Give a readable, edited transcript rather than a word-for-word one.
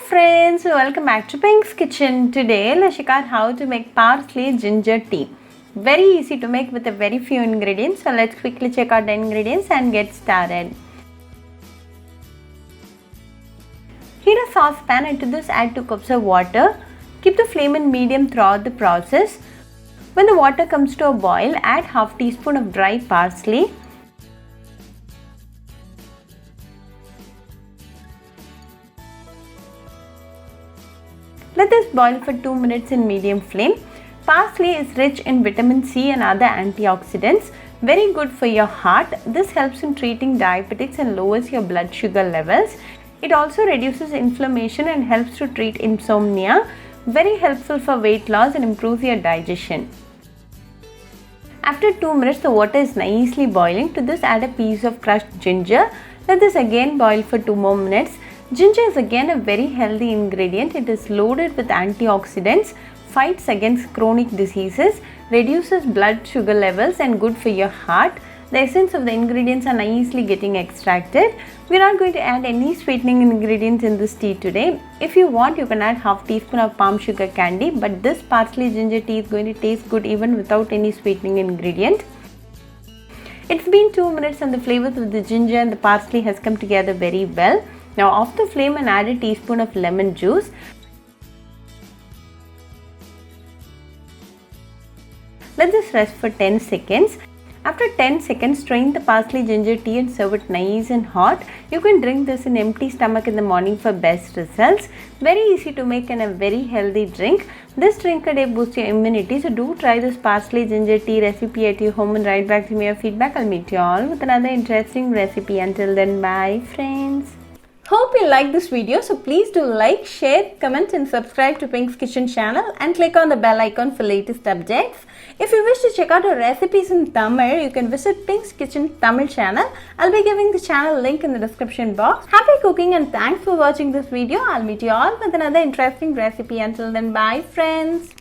friends, welcome back to Pink's Kitchen. Today let's check out how to make parsley ginger tea. Very easy to make with a very few ingredients. So let's quickly check out the ingredients and get started. Heat a saucepan and to this add 2 cups of water. Keep the flame in medium throughout the process. When the water comes to a boil, add half teaspoon of dry parsley. Let this boil for 2 minutes in medium flame. Parsley is rich in vitamin C and other antioxidants, very good for your heart. This helps in treating diabetics and lowers your blood sugar levels. It also reduces inflammation and helps to treat insomnia, very helpful for weight loss and improves your digestion. After 2 minutes, the water is nicely boiling. To this add a piece of crushed ginger. Let this again boil for 2 more minutes. Ginger is again a very healthy ingredient. It is loaded with antioxidants, fights against chronic diseases, reduces blood sugar levels and good for your heart. The essence of the ingredients are nicely getting extracted. We are not going to add any sweetening ingredients in this tea today. If you want, you can add half teaspoon of palm sugar candy, but this parsley ginger tea is going to taste good even without any sweetening ingredient. It's been 2 minutes and the flavors of the ginger and the parsley has come together very well. Now off the flame and add a teaspoon of lemon juice. Let this rest for 10 seconds. After 10 seconds, strain the parsley ginger tea and serve it nice and hot. You can drink this in empty stomach in the morning for best results. Very easy to make and a very healthy drink. This drink a day boosts your immunity, so do try this parsley ginger tea recipe at your home and write back to me your feedback. I'll meet you all with another interesting recipe. Until then, bye friends. Hope you like this video, so please do like, share, comment and subscribe to Pink's Kitchen channel and click on the bell icon for latest updates. If you wish to check out our recipes in Tamil, you can visit Pink's Kitchen Tamil channel. I'll be giving the channel link in the description box. Happy cooking and thanks for watching this video. I'll meet you all with another interesting recipe. Until then, bye friends.